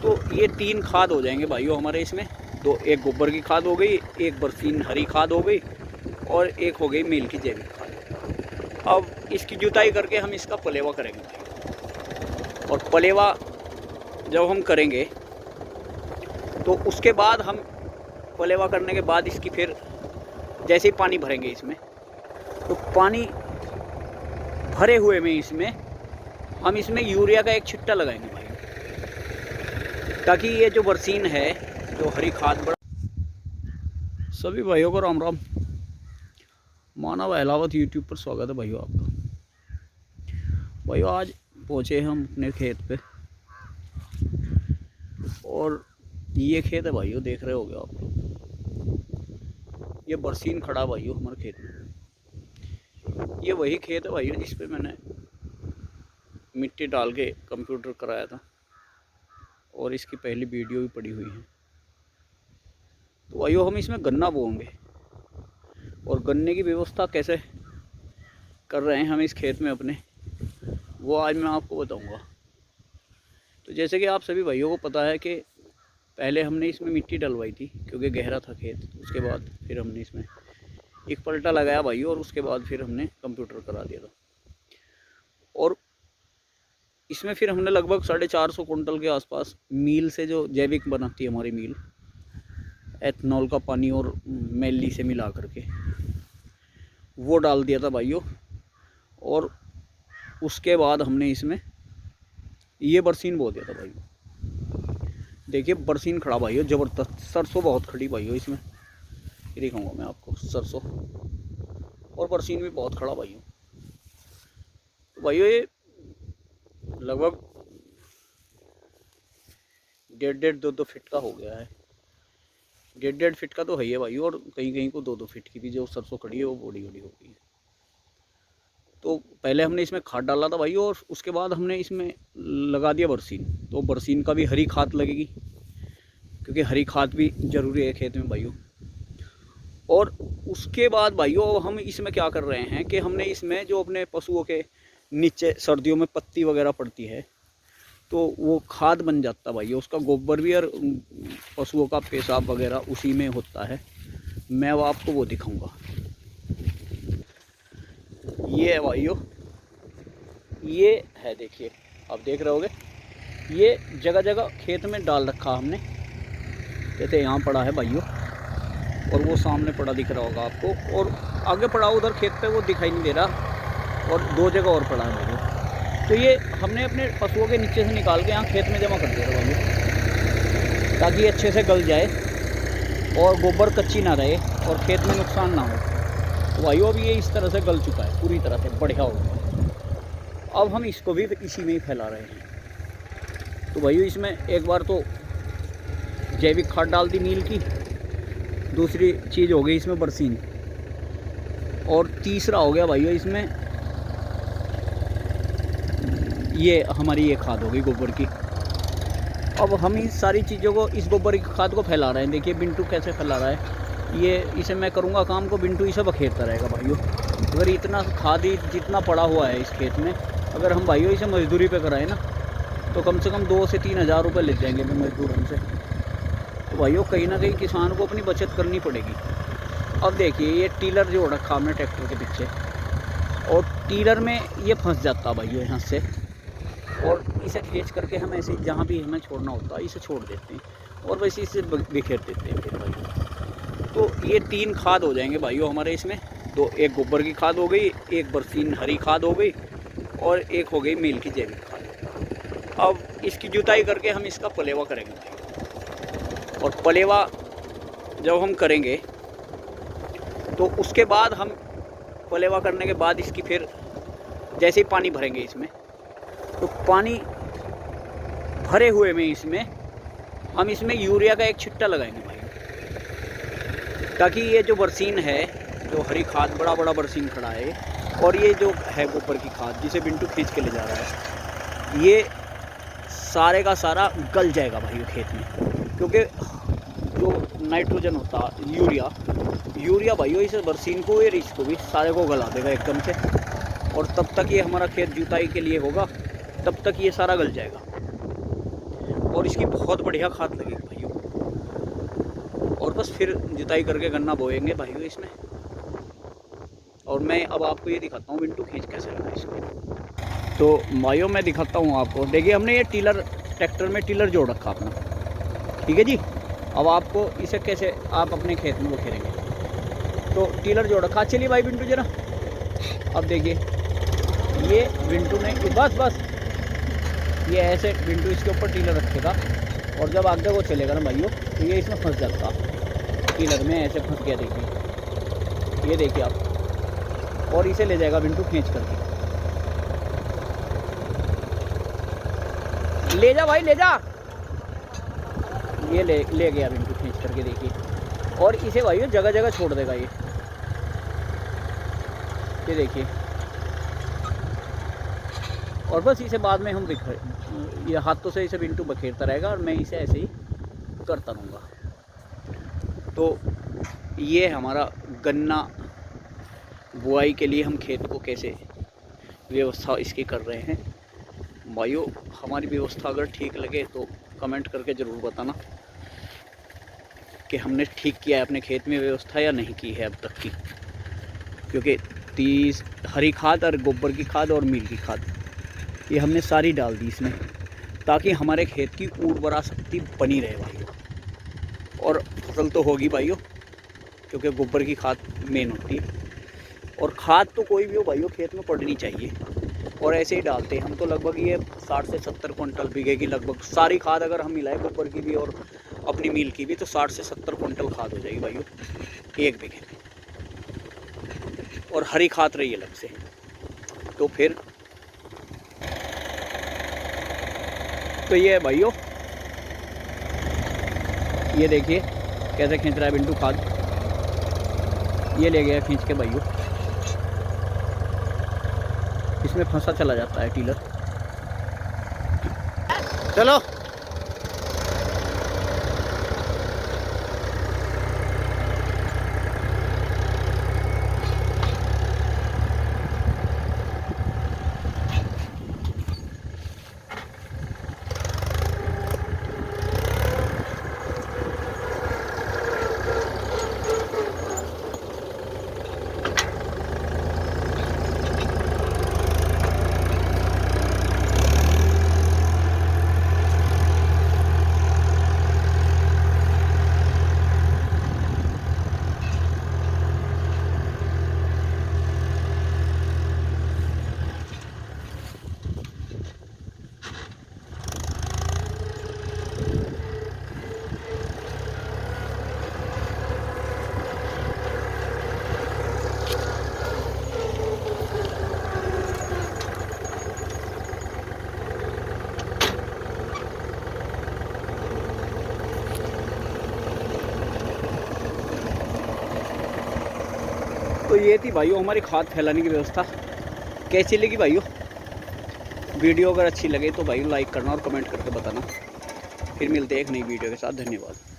तो ये 3 खाद हो जाएंगे भाइयों हमारे इसमें। तो एक गोबर की खाद हो गई, एक बरसीन हरी खाद हो गई और एक हो गई मील की जैविक खाद। अब इसकी जुताई करके हम इसका पलेवा करेंगे भाई। और पलेवा जब हम करेंगे तो उसके बाद हम पलेवा करने के बाद इसकी फिर जैसे ही पानी भरेंगे इसमें, तो पानी भरे हुए में इसमें हम इसमें यूरिया का एक छिट्टा लगाएंगे भाई, ताकि ये जो बरसीन है जो हरी खाद बढ़। सभी भाइयों को राम राम। मानव अहलावत यूट्यूब पर स्वागत है भाइयों आपका। भाइयों आज पहुँचे हम अपने खेत पे और ये खेत है भाइयों, देख रहे होगे आप लोग। ये बरसीन खड़ा भाइयों हमारे खेत में। ये वही खेत है भाइयों जिस पे मैंने मिट्टी डाल के कंप्यूटर कराया था और इसकी पहली वीडियो भी पड़ी हुई है। तो भाइयों हम इसमें गन्ना बोएंगे और गन्ने की व्यवस्था कैसे कर रहे हैं हम इस खेत में अपने, वो आज मैं आपको बताऊंगा। तो जैसे कि आप सभी भाइयों को पता है कि पहले हमने इसमें मिट्टी डलवाई थी क्योंकि गहरा था खेत। उसके बाद फिर हमने इसमें एक पलटा लगाया भाइयों और उसके बाद फिर हमने कंप्यूटर करा दिया था। और इसमें फिर हमने लगभग 450 कुंटल के आसपास मील से, जो जैविक बनाती है हमारी मील, एथनॉल का पानी और मैली से मिला करके वो डाल दिया था भाइयों। और उसके बाद हमने इसमें ये बरसीन बो दिया था भाइयों। देखिए बरसीन खड़ा भाइयों ज़बरदस्त। सरसों बहुत खड़ी भाइयों इसमें, ये दिखाऊंगा मैं आपको सरसों। और बरसीन भी बहुत खड़ा भाइयों। तो भाइयों ये लगभग 1.5-2 फीट का हो गया है। 1.5 फीट का तो है ही भाइयों, और कहीं कहीं को 2-2 फीट की भी जो सरसों खड़ी है वो बड़ी बड़ी हो गई है। तो पहले हमने इसमें खाद डाला था भाइयों और उसके बाद हमने इसमें लगा दिया बरसीन। तो बरसीन का भी हरी खाद लगेगी क्योंकि हरी खाद भी ज़रूरी है खेत में भाइयों। और उसके बाद भाइयों हम इसमें क्या कर रहे हैं कि हमने इसमें जो अपने पशुओं के नीचे सर्दियों में पत्ती वगैरह पड़ती है तो वो खाद बन जाता है भाइयों। उसका गोबर भी और पशुओं का पेशाब वगैरह उसी में होता है। मैं वो आपको वो दिखाऊंगा। ये है भाइयों, ये है, देखिए आप देख रहे होगे। ये जगह जगह खेत में डाल रखा हमने। जैसे यहाँ पड़ा है भाइयों और वो सामने पड़ा दिख रहा होगा आपको, और आगे पड़ा उधर खेत पे वो दिखाई नहीं दे रहा, और 2 जगह और पड़ा है भाइयों। तो ये हमने अपने पशुओं के नीचे से निकाल के यहाँ खेत में जमा कर दिया था भाइयों, ताकि ये अच्छे से गल जाए और गोबर कच्ची ना रहे और खेत में नुकसान ना हो। तो भाइयों अब ये इस तरह से गल चुका है पूरी तरह से, बढ़िया हो गया। अब हम इसको भी इसी में ही फैला रहे हैं। तो भाइयों इसमें एक बार तो जैविक खाद डाल दी मील की, दूसरी चीज़ हो गई इसमें बरसीन, और तीसरा हो गया भाइयों इसमें ये हमारी ये खाद हो गई गोबर की। अब हम इस सारी चीज़ों को, इस गोबर की खाद को फैला रहे हैं। देखिए बिंटू कैसे फैला रहा है। ये इसे मैं करूँगा काम को, बिंटू इसे बखेरता रहेगा भाइयों। अगर इतना खाद ही जितना पड़ा हुआ है इस खेत में, अगर हम भाइयों इसे मजदूरी पे कराएं ना तो कम से कम 2 से 3 हज़ार रुपये ले जाएंगे मजदूर हमसे। तो भाइयों कहीं ना कहीं किसान को अपनी बचत करनी पड़ेगी। अब देखिए ये टीलर जो रखा हमने ट्रैक्टर के पीछे, और टीलर में ये फंस जाता भाइयों यहाँ से, और इसे खींच करके हम ऐसे जहाँ भी हमें छोड़ना होता है इसे छोड़ देते हैं और वैसे इसे बिखेर देते हैं फिर भाइयों। तो ये 3 खाद हो जाएंगे भाइयों हमारे इसमें। तो एक गोबर की खाद हो गई, एक बरसीन हरी खाद हो गई और एक हो गई मील की जैविक खाद। अब इसकी जुताई करके हम इसका पलेवा करेंगे। और पलेवा जब हम करेंगे तो उसके बाद हम पलेवा करने के बाद इसकी फिर जैसे ही पानी भरेंगे इसमें, तो पानी भरे हुए में इसमें हम इसमें यूरिया का एक छिट्टा लगाएंगे भाई, ताकि ये जो बरसीन है, जो हरी खाद, बड़ा बड़ा बरसीन खड़ा है, और ये जो है गोबर की खाद जिसे बिंटू खींच के ले जा रहा है, ये सारे का सारा गल जाएगा भाई खेत में। क्योंकि जो नाइट्रोजन होता यूरिया भाइयों इस बरसीन को और इसको भी सारे को गला देगा एकदम से, और तब तक ये हमारा खेत जुताई के लिए होगा, तब तक ये सारा गल जाएगा। और और इसकी बहुत बढ़िया खाद लगेगी भाइयों। और बस फिर जुताई करके गन्ना बोएंगे भाइयों इसमें। और मैं अब आपको ये दिखाता हूँ बिंटू खींच कैसे लगा इसको। तो भाइयों मैं दिखाता हूँ आपको। देखिए हमने ये टीलर, ट्रैक्टर में टीलर जोड़ रखा अपना, ठीक है जी। अब आपको इसे कैसे आप अपने खेत में बखेरेंगे। तो टीलर जोड़ रखा। चलिए भाई बिंटू जरा, अब देखिए ये बिंटू ने बस ये ऐसे बिंटू इसके ऊपर टीलर रखेगा और जब आगे वो चलेगा ना भाइयों तो ये इसमें फंस जाता, टीलर में ऐसे फंस गया। देखिए ये देखिए आप, और इसे ले जाएगा बिंटू खींच करके। ले जा भाई ले जा, ये ले गया बिंटू खींच करके। देखिए और इसे भाइयों जगह जगह छोड़ देगा ये देखिए। और बस इसे बाद में हम ये हाथों से इसे बिंटू बखेरता रहेगा और मैं इसे ऐसे ही करता रहूँगा। तो ये हमारा गन्ना बुआई के लिए हम खेत को कैसे व्यवस्था इसकी कर रहे हैं भाइयों। हमारी व्यवस्था अगर ठीक लगे तो कमेंट करके ज़रूर बताना कि हमने ठीक किया है अपने खेत में व्यवस्था या नहीं की है अब तक की। क्योंकि 30 हरी खाद और गोबर की खाद और मील की खाद ये हमने सारी डाल दी इसमें, ताकि हमारे खेत की उर्वरा शक्ति बनी रहे भाइयों। और फसल तो होगी भाइयों, क्योंकि गोबर की खाद मेन होती है। और खाद तो कोई भी हो भाइयों खेत में पड़नी चाहिए। और ऐसे ही डालते हैं हम तो लगभग ये 60 से 70 कुंटल बीघे की लगभग सारी खाद अगर हम मिलाएं गोबर की भी और अपनी मील की भी तो 60 से 70 कुंटल खाद हो जाएगी भाइयों एक बीघे में। और हरी खाद रही अलग से। तो फिर तो ये भाइयों ये देखिए कैसे खींच रहा है बिंटू खाद। ये ले गया खींच के भाइयों, इसमें फंसा चला जाता है टीलर। चलो तो ये थी भाइयों हमारी खाद फैलाने की व्यवस्था। कैसी लगी भाइयों वीडियो? अगर अच्छी लगे तो भाइयों लाइक करना और कमेंट करके बताना। फिर मिलते हैं एक नई वीडियो के साथ। धन्यवाद।